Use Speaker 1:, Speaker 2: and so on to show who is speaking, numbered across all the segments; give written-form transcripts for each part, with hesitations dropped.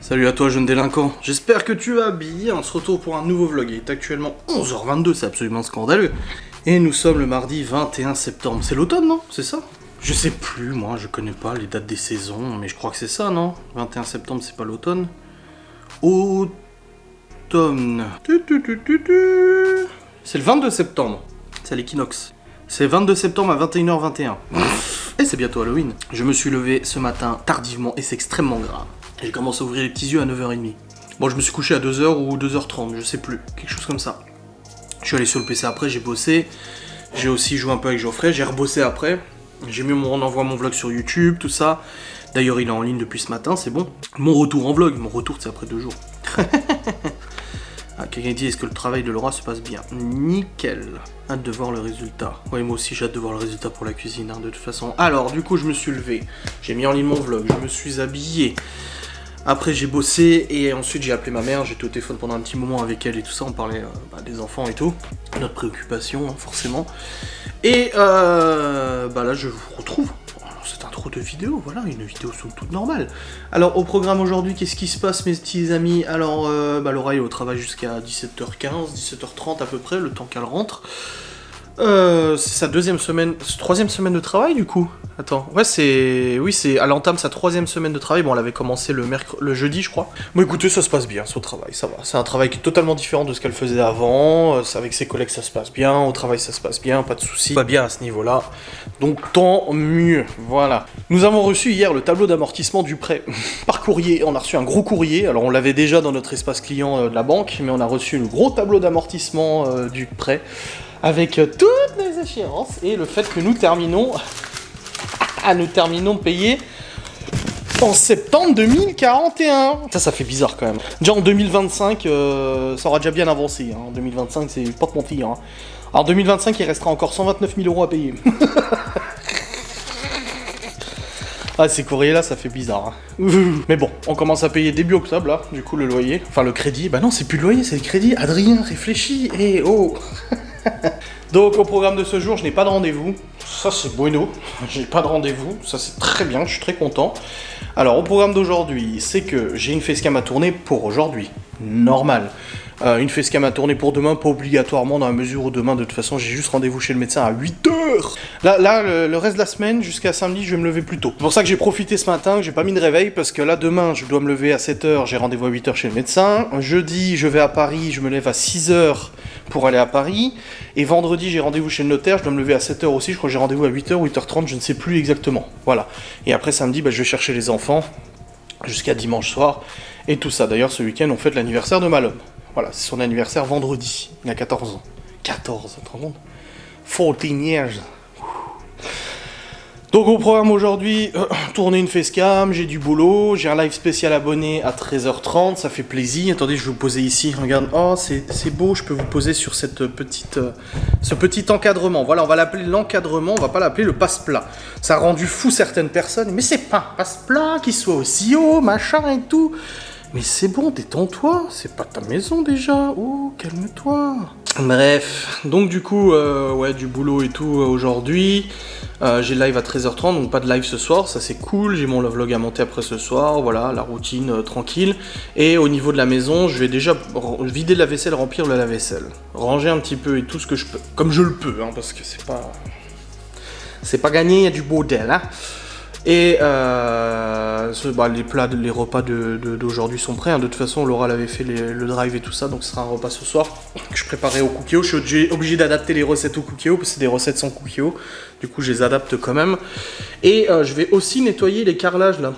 Speaker 1: Salut à toi jeune délinquant, j'espère que tu vas bien, on se retrouve pour un nouveau vlog, il est actuellement 11h22, c'est absolument scandaleux. Et nous sommes le mardi 21 septembre, c'est l'automne non? C'est ça? Je sais plus moi, je connais pas les dates des saisons, mais je crois que c'est ça non? 21 septembre c'est pas l'automne? Automne... C'est le 22 septembre, c'est l'équinoxe. C'est 22 septembre à 21h21. Et c'est bientôt Halloween. Je me suis levé ce matin tardivement et c'est extrêmement grave. J'ai commencé à ouvrir les petits yeux à 9h30. Bon, je me suis couché à 2h ou 2h30, je sais plus. Quelque chose comme ça. Je suis allé sur le PC après, j'ai bossé. J'ai aussi joué un peu avec Geoffrey, j'ai rebossé après. J'ai mis mon envoi mon vlog sur YouTube, tout ça. D'ailleurs, il est en ligne depuis ce matin, c'est bon. Mon retour en vlog, mon retour c'est après 2 jours. Ah, quelqu'un dit, est-ce que le travail de Laura se passe bien? Nickel. Hâte de voir le résultat. Ouais, moi aussi j'ai hâte de voir le résultat pour la cuisine, hein, de toute façon. Alors, du coup, je me suis levé. J'ai mis en ligne mon vlog, je me suis habillé. Après, j'ai bossé et ensuite j'ai appelé ma mère. J'étais au téléphone pendant un petit moment avec elle et tout ça. On parlait des enfants et tout. Notre préoccupation, hein, forcément. Et là, je vous retrouve. C'est un trou de vidéo, voilà, une vidéo somme toute normale. Alors, au programme aujourd'hui, qu'est-ce qui se passe, mes petits amis? Alors, Laura est au travail jusqu'à 17h15, 17h30 à peu près, le temps qu'elle rentre. C'est sa troisième semaine de travail, du coup. Attends, ouais, elle entame sa 3e semaine de travail. Bon, elle avait commencé le jeudi, je crois. Bon, écoutez, ça se passe bien, son travail, ça va. C'est un travail qui est totalement différent de ce qu'elle faisait avant. Avec ses collègues, ça se passe bien. Au travail, ça se passe bien, pas de soucis. Pas bien à ce niveau-là. Donc, tant mieux, voilà. Nous avons reçu hier le tableau d'amortissement du prêt par courrier. On a reçu un gros courrier. Alors, on l'avait déjà dans notre espace client de la banque, mais on a reçu le gros tableau d'amortissement du prêt avec toutes les échéances et le fait que nous terminons payés en septembre 2041. Ça fait bizarre quand même. Déjà en 2025, ça aura déjà bien avancé. Hein. En 2025, c'est pas de mentir. Hein. En 2025, il restera encore 129 000 € à payer. Ah, ces courriers-là, ça fait bizarre. Hein. Mais bon, on commence à payer début octobre, là, du coup, le loyer. Enfin, le crédit. Bah non, c'est plus le loyer, c'est le crédit. Adrien, réfléchis. Eh, oh. Donc, au programme de ce jour, je n'ai pas de rendez-vous. Ça, c'est bueno. J'ai pas de rendez-vous. Ça, c'est très bien. Je suis très content. Alors, au programme d'aujourd'hui, c'est que j'ai une facecam à tourner pour aujourd'hui. Normal. Une facecam à tourner pour demain, pas obligatoirement dans la mesure où demain, de toute façon, j'ai juste rendez-vous chez le médecin à 8h. Là, le reste de la semaine, jusqu'à samedi, je vais me lever plus tôt. C'est pour ça que j'ai profité ce matin, que j'ai pas mis de réveil, parce que là, demain, je dois me lever à 7h, j'ai rendez-vous à 8h chez le médecin. Jeudi, je vais à Paris, je me lève à 6h pour aller à Paris. Et vendredi, j'ai rendez-vous chez le notaire, je dois me lever à 7h aussi, je crois que j'ai rendez-vous à 8h, 8h30, je ne sais plus exactement. Voilà. Et après, samedi, je vais chercher les enfants, jusqu'à dimanche soir, et tout ça. D'ailleurs, ce week-end, on fête l'anniversaire de Malhomme. Voilà, c'est son anniversaire vendredi. Il a 14 ans. 14, tu te rends compte? 14 years. Donc au programme aujourd'hui, tourner une facecam, j'ai du boulot, j'ai un live spécial abonné à 13h30, ça fait plaisir. Attendez, je vais vous poser ici, regarde, oh c'est beau, je peux vous poser sur ce petit encadrement. Voilà, on va l'appeler l'encadrement, on va pas l'appeler le passe-plat. Ça a rendu fou certaines personnes, mais c'est pas un passe-plat qui soit aussi haut, machin et tout. Mais c'est bon, détends-toi, c'est pas ta maison déjà, oh, calme-toi. Bref, donc du coup, ouais, du boulot et tout aujourd'hui. J'ai le live à 13h30, donc pas de live ce soir, ça c'est cool. J'ai mon vlog à monter après ce soir, voilà, la routine tranquille. Et au niveau de la maison, je vais déjà vider la vaisselle, remplir le lave-vaisselle. Ranger un petit peu et tout ce que je peux, comme je le peux, hein, parce que c'est pas gagné, il y a du bordel, hein. Et les repas d'aujourd'hui sont prêts. Hein. De toute façon, Laura l'avait fait le drive et tout ça, donc ce sera un repas ce soir que je préparais au Cookéo. Je suis obligé d'adapter les recettes au Cookéo parce que c'est des recettes sans Cookéo. Du coup, je les adapte quand même. Et je vais aussi nettoyer les carrelages là.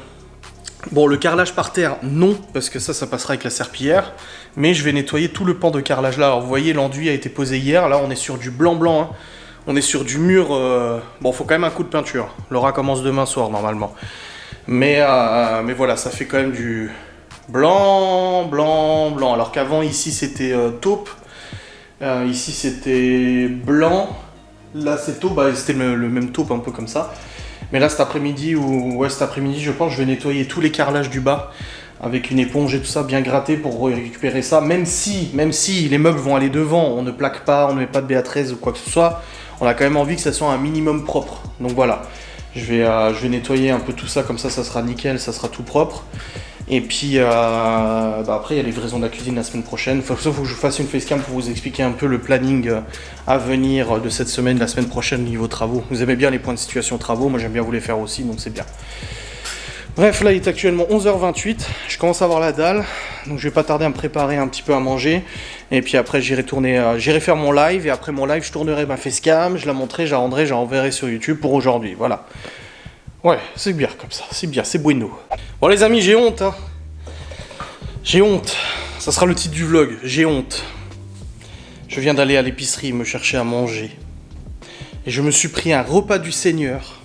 Speaker 1: Bon, le carrelage par terre, non, parce que ça passera avec la serpillière. Mais je vais nettoyer tout le pan de carrelage là. Alors, vous voyez, l'enduit a été posé hier. Là, on est sur du blanc-blanc. Hein. On est sur du mur, bon, faut quand même un coup de peinture. Laura commence demain soir, normalement. Mais voilà, ça fait quand même du blanc, blanc, blanc. Alors qu'avant, ici, c'était taupe. Ici, c'était blanc. Là, c'est taupe. C'était le même taupe, un peu comme ça. Mais là, cet après-midi, je pense, je vais nettoyer tous les carrelages du bas. Avec une éponge et tout ça, bien gratté pour récupérer ça. Même si les meubles vont aller devant, on ne plaque pas, on ne met pas de BA13 ou quoi que ce soit. On a quand même envie que ça soit un minimum propre. Donc voilà, je vais nettoyer un peu tout ça, comme ça sera nickel, ça sera tout propre. Et puis après il y a les livraisons de la cuisine la semaine prochaine. Il faut que je fasse une facecam pour vous expliquer un peu le planning à venir de cette semaine, la semaine prochaine niveau travaux. Vous aimez bien les points de situation travaux, moi j'aime bien vous les faire aussi, donc c'est bien. Bref, là il est actuellement 11h28, je commence à avoir la dalle, donc je vais pas tarder à me préparer un petit peu à manger. Et puis après j'irai faire mon live, et après mon live je tournerai ma facecam, je la montrerai, je la rendrai, je la renverrai sur YouTube pour aujourd'hui, voilà. Ouais, c'est bien comme ça, c'est bien, c'est bueno. Bon les amis, j'ai honte, hein. J'ai honte. Ça sera le titre du vlog, j'ai honte. Je viens d'aller à l'épicerie me chercher à manger. Et je me suis pris un repas du Seigneur.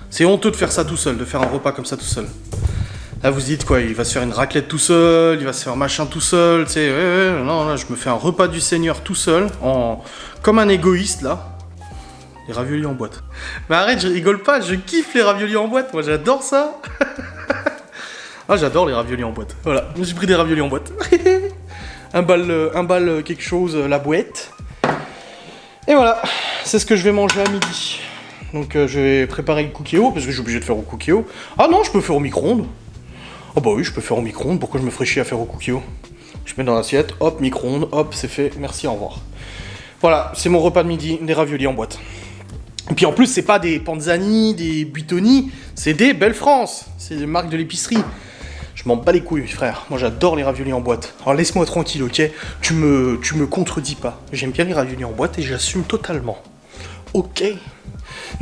Speaker 1: C'est honteux de faire ça tout seul, de faire un repas comme ça tout seul. Là vous dites quoi, il va se faire une raclette tout seul, il va se faire machin tout seul, tu sais, non, là je me fais un repas du Seigneur tout seul, comme un égoïste là. Les raviolis en boîte. Mais arrête, je rigole pas, je kiffe les raviolis en boîte, moi j'adore ça. Ah j'adore les raviolis en boîte. Voilà, je me suis pris des raviolis en boîte. un bal quelque chose, la boîte. Et voilà, c'est ce que je vais manger à midi. Donc je vais préparer le cookéo, parce que je suis obligé de faire au cookéo. Ah non, je peux faire au micro-ondes. Oh bah oui, je peux faire au micro-ondes, pourquoi je me ferais chier à faire au cookéo? Je mets dans l'assiette, hop, micro-ondes, hop, c'est fait, merci, au revoir. Voilà, c'est mon repas de midi, des raviolis en boîte. Et puis en plus, c'est pas des Panzani, des Buitoni, c'est des Belle France. C'est des marques de l'épicerie. Je m'en bats les couilles, frère. Moi, j'adore les raviolis en boîte. Alors laisse-moi tranquille, ok? Tu me contredis pas. J'aime bien les raviolis en boîte et j'assume totalement. Ok?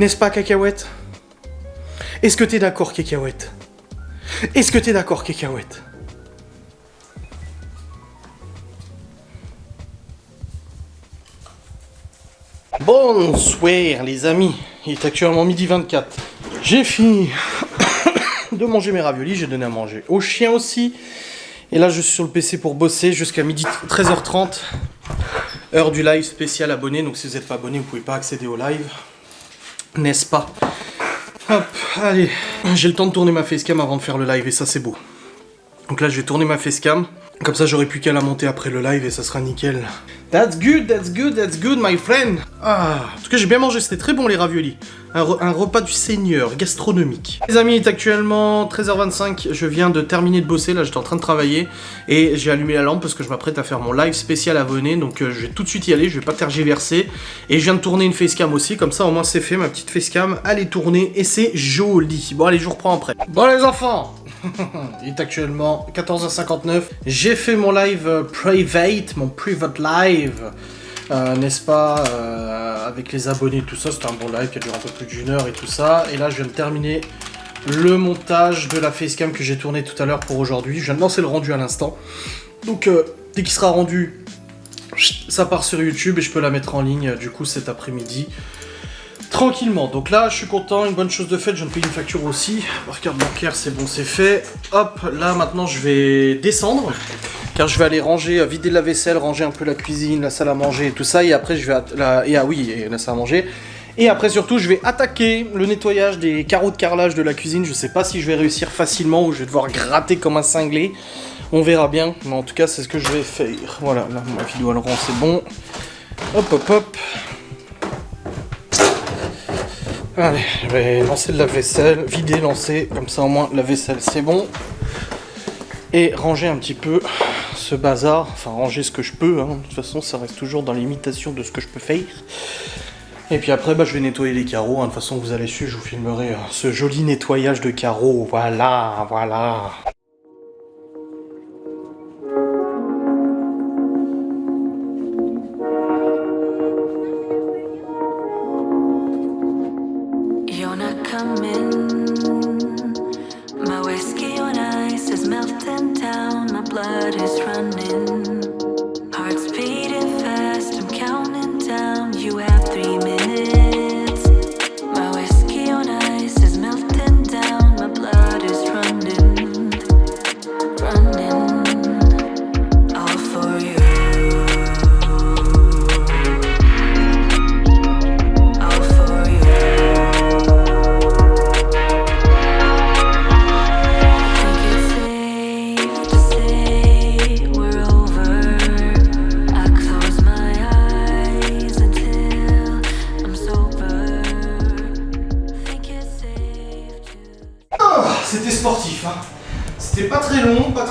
Speaker 1: N'est-ce pas, Cacahuète? Est-ce que t'es d'accord, Cacahuète? Est-ce que t'es d'accord, Cacahuète? Bonsoir les amis, il est actuellement midi 24. J'ai fini de manger mes raviolis, j'ai donné à manger au chien aussi. Et là je suis sur le PC pour bosser jusqu'à midi 13h30. Heure du live spécial abonné, donc si vous n'êtes pas abonné vous pouvez pas accéder au live. N'est-ce pas? Hop, allez, j'ai le temps de tourner ma facecam avant de faire le live et ça c'est beau. Donc là je vais tourner ma facecam. Comme ça, j'aurai plus qu'à la monter après le live et ça sera nickel. That's good, that's good, that's good, my friend. Ah, en tout cas, j'ai bien mangé, c'était très bon les raviolis. Un repas du Seigneur, gastronomique. Les amis, il est actuellement 13h25, je viens de terminer de bosser, là j'étais en train de travailler. Et j'ai allumé la lampe parce que je m'apprête à faire mon live spécial abonné. Donc je vais tout de suite y aller, je vais pas tergiverser. Et je viens de tourner une facecam aussi, comme ça au moins c'est fait, ma petite facecam, elle est tournée et c'est joli. Bon allez, je vous reprends après. Bon les enfants, il est actuellement 14h59. J'ai fait mon live private, mon private live, n'est-ce pas, avec les abonnés et tout ça. C'était un bon live qui a duré un peu plus d'1 heure et tout ça. Et là, je viens de terminer le montage de la facecam que j'ai tournée tout à l'heure pour aujourd'hui. Je viens de lancer le rendu à l'instant. Donc, dès qu'il sera rendu, ça part sur YouTube et je peux la mettre en ligne, du coup, cet après-midi. Tranquillement, donc là je suis content, une bonne chose de faite, je viens de payer une facture aussi, par carte bancaire c'est bon, c'est fait. Hop, là maintenant je vais descendre, car je vais aller ranger, vider la vaisselle, ranger un peu la cuisine, la salle à manger et tout ça, et après je vais, la salle à manger, et après surtout je vais attaquer le nettoyage des carreaux de carrelage de la cuisine. Je sais pas si je vais réussir facilement ou je vais devoir gratter comme un cinglé, on verra bien, mais en tout cas c'est ce que je vais faire. Voilà, là ma vidéo elle rend, c'est bon, hop hop hop. Allez, je vais lancer de la vaisselle, vider, lancer, comme ça au moins la vaisselle c'est bon. Et ranger un petit peu ce bazar, enfin ranger ce que je peux, hein. De toute façon ça reste toujours dans l'imitation de ce que je peux faire. Et puis après je vais nettoyer les carreaux, hein. De toute façon vous allez suivre, je vous filmerai ce joli nettoyage de carreaux, voilà, voilà.
Speaker 2: We're over.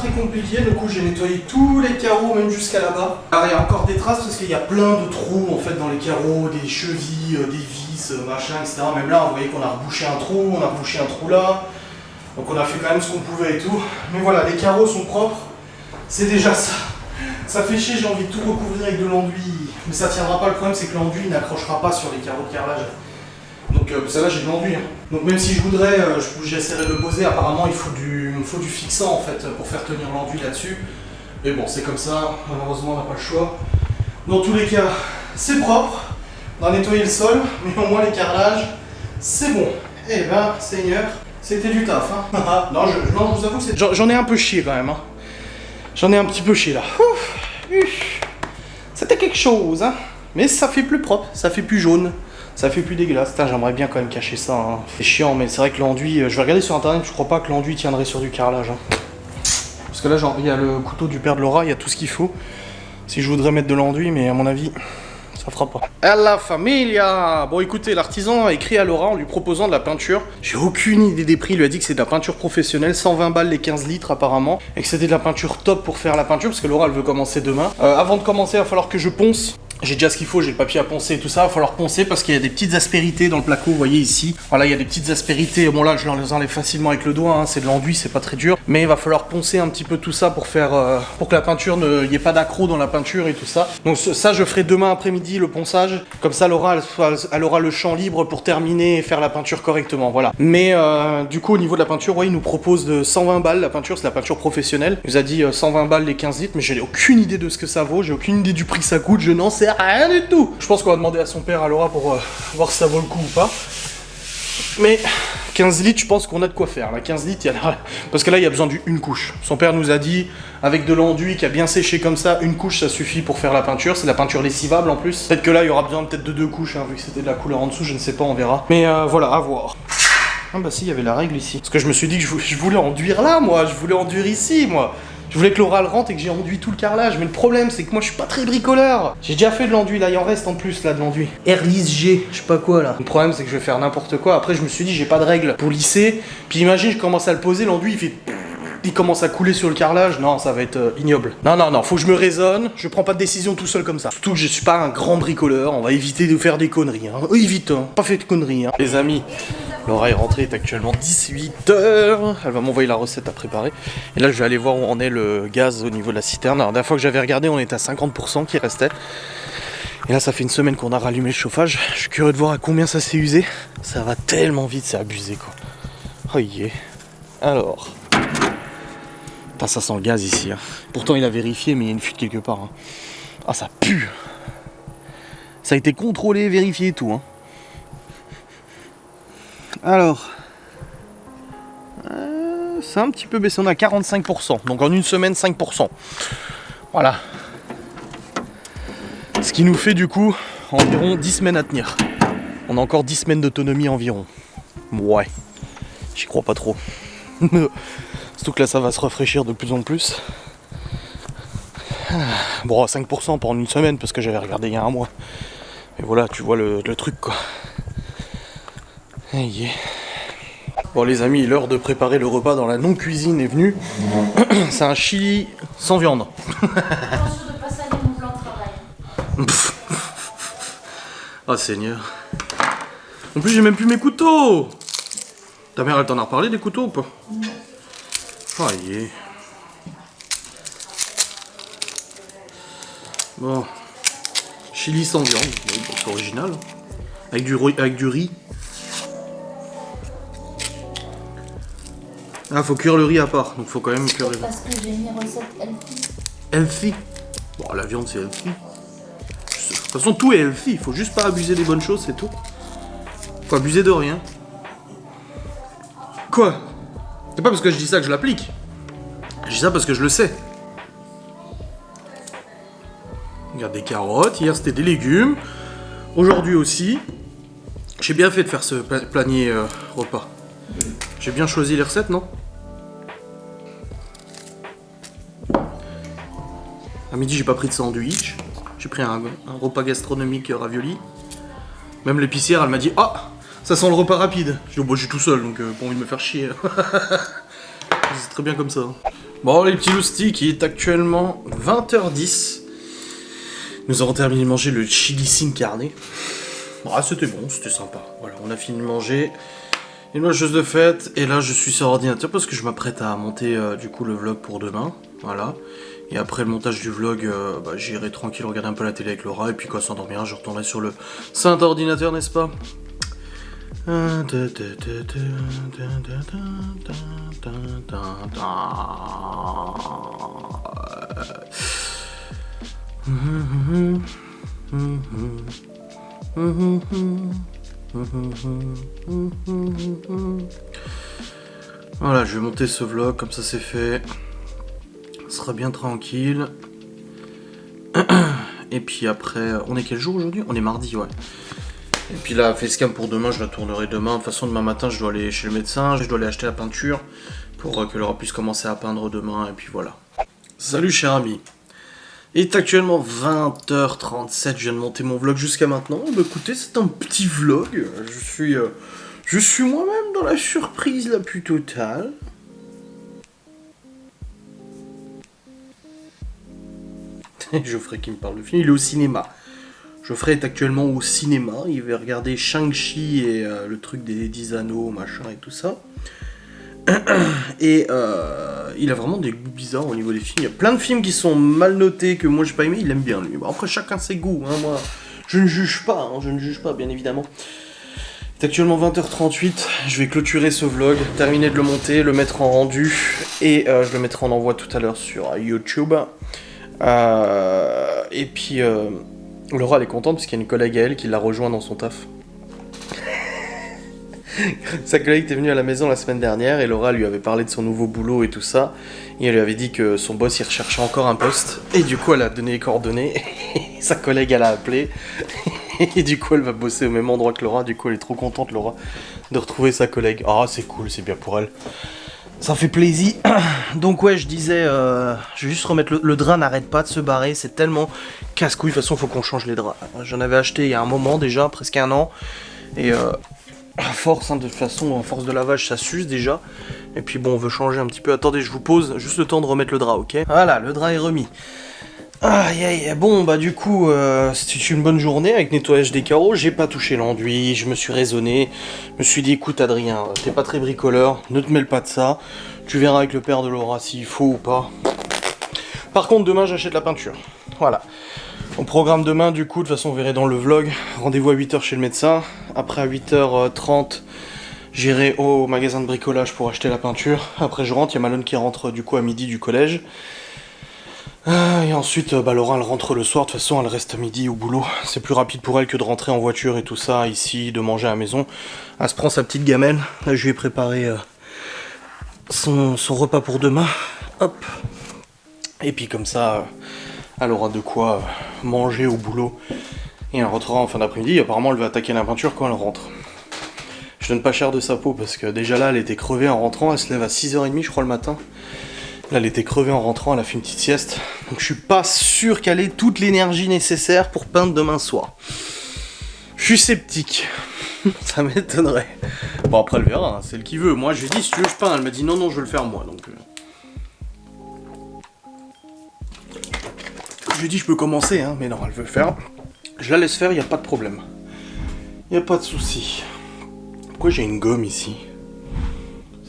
Speaker 1: très compliqué, du coup j'ai nettoyé tous les carreaux, même jusqu'à là-bas. Alors il y a encore des traces parce qu'il y a plein de trous en fait dans les carreaux, des chevilles, des vis, machin, etc. Même là, vous voyez qu'on a rebouché un trou, on a rebouché un trou là. Donc on a fait quand même ce qu'on pouvait et tout. Mais voilà, les carreaux sont propres, c'est déjà ça. Ça fait chier, j'ai envie de tout recouvrir avec de l'enduit. Mais ça tiendra pas, le problème c'est que l'enduit n'accrochera pas sur les carreaux de carrelage. Donc ça là j'ai de l'enduit. Hein. Donc même si je voudrais, j'essaierai de le poser, apparemment il me faut du fixant en fait pour faire tenir l'enduit là-dessus. Mais bon, c'est comme ça, malheureusement on n'a pas le choix. Dans tous les cas, c'est propre. On a nettoyé le sol, mais au moins les carrelages, c'est bon. Eh ben, Seigneur, c'était du taf. Hein. non, je vous avoue que c'est... J'en ai un peu chié quand même. Hein. J'en ai un petit peu chié là. C'était quelque chose, hein. Mais ça fait plus propre, ça fait plus jaune. Ça fait plus dégueulasse. J'aimerais bien quand même cacher ça. Hein. C'est chiant, mais c'est vrai que l'enduit... Je vais regarder sur internet, je crois pas que l'enduit tiendrait sur du carrelage. Hein. Parce que là, il y a le couteau du père de Laura, il y a tout ce qu'il faut. Si je voudrais mettre de l'enduit, mais à mon avis, ça fera pas. La familia! Bon, écoutez, l'artisan a écrit à Laura en lui proposant de la peinture. J'ai aucune idée des prix. Il lui a dit que c'est de la peinture professionnelle, 120 balles les 15 litres apparemment. Et que c'était de la peinture top pour faire la peinture, parce que Laura, elle veut commencer demain. Avant de commencer, il va falloir que je ponce. J'ai déjà ce qu'il faut, j'ai le papier à poncer et tout ça, il va falloir poncer parce qu'il y a des petites aspérités dans le placo, vous voyez ici. Voilà, il y a des petites aspérités, bon là je les enlève facilement avec le doigt, hein. C'est de l'enduit, c'est pas très dur. Mais il va falloir poncer un petit peu tout ça pour faire, pour que la peinture, il n'y ait pas d'accroc dans la peinture et tout ça. Donc ça je ferai demain après-midi le ponçage, comme ça Laura elle aura le champ libre pour terminer et faire la peinture correctement, voilà. Mais du coup au niveau de la peinture, ouais, il nous propose de 120 balles la peinture, c'est la peinture professionnelle. Il nous a dit 120 balles les 15 litres, mais j'ai aucune idée de ce que ça vaut, j'ai aucune idée du prix que ça coûte, je n'en sais rien du tout. Je pense qu'on va demander à son père, à Laura, pour voir si ça vaut le coup ou pas. Mais 15 litres, je pense qu'on a de quoi faire. Là, 15 litres, parce que là, il y a besoin d'une couche. Son père nous a dit, avec de l'enduit qui a bien séché comme ça, une couche, ça suffit pour faire la peinture. C'est de la peinture lessivable en plus. Peut-être que là, il y aura besoin peut-être de 2 couches, hein, vu que c'était de la couleur en dessous, je ne sais pas, on verra. Mais voilà, à voir. Ah bah si, il y avait la règle ici. Parce que je me suis dit que je voulais enduire là, moi. Je voulais enduire ici, moi. Je voulais que Laura le rentre et que j'ai enduit tout le carrelage, mais le problème c'est que moi je suis pas très bricoleur. J'ai déjà fait de l'enduit, là il en reste en plus là de l'enduit. Airlisse G, je sais pas quoi là. Le problème c'est que je vais faire n'importe quoi. Après je me suis dit j'ai pas de règle pour lisser. Puis imagine je commence à le poser, l'enduit il commence à couler sur le carrelage. Non, ça va être ignoble. Non, faut que je me raisonne. Je prends pas de décision tout seul comme ça. Surtout que je suis pas un grand bricoleur. On va éviter de faire des conneries. Hein. Évite, hein. Pas fait de conneries. Hein. Les amis, Laura est rentrée, il est actuellement 18h. Elle va m'envoyer la recette à préparer. Et là, je vais aller voir où en est le gaz au niveau de la citerne. Alors, la dernière fois que j'avais regardé, on était à 50% qui restait. Et là, ça fait une semaine qu'on a rallumé le chauffage. Je suis curieux de voir à combien ça s'est usé. Ça va tellement vite, c'est abusé quoi. Oh yeah. Alors. Putain, ça sent le gaz ici. Hein. Pourtant, il a vérifié, mais il y a une fuite quelque part. Hein. Ah, ça pue. Ça a été contrôlé, vérifié et tout. Hein. Alors, c'est un petit peu baissé, on est à 45%, donc en une semaine 5%. Voilà. Ce qui nous fait du coup environ 10 semaines à tenir. On a encore 10 semaines d'autonomie environ. Ouais, j'y crois pas trop. Surtout que là ça va se rafraîchir de plus en plus. Bon, 5% pendant une semaine parce que j'avais regardé il y a un mois. Mais voilà, tu vois le truc quoi. Yeah. Bon les amis, l'heure de préparer le repas dans la non-cuisine est venue. C'est un chili sans viande.
Speaker 2: Attention de pas salir mon plan de travail.
Speaker 1: Oh Seigneur. En plus j'ai même plus mes couteaux. Ta mère elle t'en a reparlé des couteaux ou pas? Non. Oh yeah. Bon. Chili sans viande, bon, c'est original. Avec du riz. Ah, faut cuire le riz à part, donc faut quand même cuire le riz.
Speaker 2: Parce que j'ai mis recette healthy.
Speaker 1: Healthy. Bon, la viande c'est healthy. De toute façon, tout est healthy, faut juste pas abuser des bonnes choses, c'est tout. Faut abuser de rien. Quoi? C'est pas parce que je dis ça que je l'applique. Je dis ça parce que je le sais. Regarde, des carottes, hier c'était des légumes. Aujourd'hui aussi. J'ai bien fait de faire ce panier repas. J'ai bien choisi les recettes, non? À midi, j'ai pas pris de sandwich. J'ai pris un repas gastronomique ravioli. Même l'épicière, elle m'a dit: ah, ça sent le repas rapide. Je dis: oh, bah, je suis tout seul, donc pas envie de me faire chier. C'est très bien comme ça. Bon les petits loustiques, il est actuellement 20h10. Nous avons terminé de manger le chili sin carne. Ah c'était bon, c'était sympa. Voilà, on a fini de manger. Une bonne chose de faite. Et là je suis sur ordinateur parce que je m'apprête à monter du coup le vlog pour demain. Voilà. Et après le montage du vlog, j'irai tranquille regarder un peu la télé avec Laura. Et puis quand s'endormira, je retournerai sur le saint ordinateur, n'est-ce pas? Voilà, je vais monter ce vlog, comme ça c'est fait. Ce sera bien tranquille. Et puis après, on est quel jour aujourd'hui? On est mardi, ouais. Et puis la facecam pour demain, je la tournerai demain. De toute façon, demain matin, je dois aller chez le médecin, je dois aller acheter la peinture pour que Laura puisse commencer à peindre demain. Et puis voilà. Salut cher ami. Il est actuellement 20h37, je viens de monter mon vlog jusqu'à maintenant. Bah écoutez, c'est un petit vlog. Je suis moi-même dans la surprise la plus totale. Geoffrey qui me parle de film, il est au cinéma. Geoffrey est actuellement au cinéma, il va regarder Shang-Chi et le truc des 10 anneaux, machin et tout ça. Et il a vraiment des goûts bizarres au niveau des films. Il y a plein de films qui sont mal notés, que moi j'ai pas aimé, il aime bien lui. Bon, après chacun ses goûts, hein, moi je ne juge pas bien évidemment. C'est actuellement 20h38, je vais clôturer ce vlog, terminer de le monter, le mettre en rendu et je le mettrai en envoi tout à l'heure sur YouTube. Et puis Laura elle est contente parce qu'il y a une collègue à elle qui l'a rejoint dans son taf. Sa collègue était venue à la maison la semaine dernière et Laura lui avait parlé de son nouveau boulot et tout ça. Et elle lui avait dit que son boss il recherchait encore un poste. Et du coup elle a donné les coordonnées. Et sa collègue elle a appelé. Et du coup elle va bosser au même endroit que Laura. Du coup elle est trop contente Laura de retrouver sa collègue. Ah c'est cool, c'est bien pour elle. Ça fait plaisir. Donc ouais, je disais, je vais juste remettre le drap n'arrête pas de se barrer, c'est tellement casse-couille. De toute façon, faut qu'on change les draps. J'en avais acheté il y a un moment déjà, presque un an. Et à force, hein, de toute façon, en force de lavage, ça s'use déjà. Et puis bon, on veut changer un petit peu. Attendez, je vous pose juste le temps de remettre le drap, ok? Voilà, le drap est remis. Aïe aïe, bon bah du coup c'était une bonne journée avec nettoyage des carreaux, j'ai pas touché l'enduit, je me suis raisonné, je me suis dit écoute Adrien, t'es pas très bricoleur, ne te mêle pas de ça, tu verras avec le père de Laura s'il faut ou pas. Par contre demain j'achète la peinture, voilà. Au programme demain du coup, de toute façon vous verrez dans le vlog, rendez-vous à 8h chez le médecin, après à 8h30 j'irai au magasin de bricolage pour acheter la peinture, après je rentre, il y a Malone qui rentre du coup à midi du collège. Et ensuite, Laura elle rentre le soir, de toute façon elle reste à midi au boulot. C'est plus rapide pour elle que de rentrer en voiture et tout ça, ici, de manger à la maison. Elle se prend sa petite gamelle, là je lui ai préparé son repas pour demain. Hop. Et puis comme ça, elle aura de quoi manger au boulot. Et elle rentrera en fin d'après-midi, apparemment elle va attaquer la peinture quand elle rentre. Je donne pas cher de sa peau parce que déjà là elle était crevée en rentrant, elle se lève à 6h30 je crois le matin. Là, elle était crevée en rentrant, elle a fait une petite sieste. Donc je suis pas sûr qu'elle ait toute l'énergie nécessaire pour peindre demain soir. Je suis sceptique. Ça m'étonnerait. Bon après elle verra, hein, c'est elle qui veut. Moi je lui ai dit si tu veux je peins. Elle m'a dit non je veux le faire moi. Donc je lui ai dit je peux commencer, hein, mais non elle veut le faire. Je la laisse faire, y a pas de problème. Y a pas de souci. Pourquoi j'ai une gomme ici?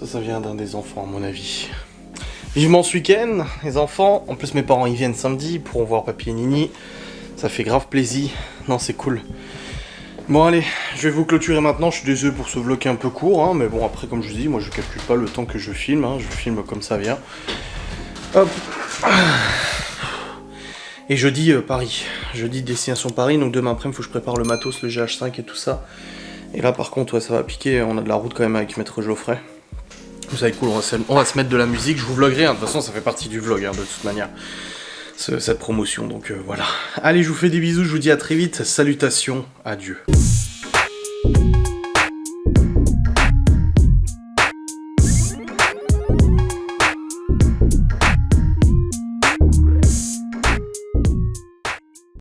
Speaker 1: Ça vient d'un des enfants à mon avis. Vivement ce week-end, les enfants. En plus mes parents ils viennent samedi, ils pourront voir papy et Nini. Ça fait grave plaisir. Non c'est cool. Bon allez, je vais vous clôturer maintenant. Je suis désolé pour ce vlog un peu court, hein, mais bon après comme je vous dis, moi je calcule pas le temps que je filme, hein, je filme comme ça vient. Hop. Et jeudi Paris. Jeudi destination Paris, donc demain après il faut que je prépare le matos, le GH5 et tout ça. Et là par contre ouais, ça va piquer, on a de la route quand même avec maître Geoffrey. Ça va être cool, on va se mettre de la musique, je vous vloguerai, hein. De toute façon ça fait partie du vlog hein, de toute manière, cette promotion, donc voilà. Allez, je vous fais des bisous, je vous dis à très vite, salutations, adieu.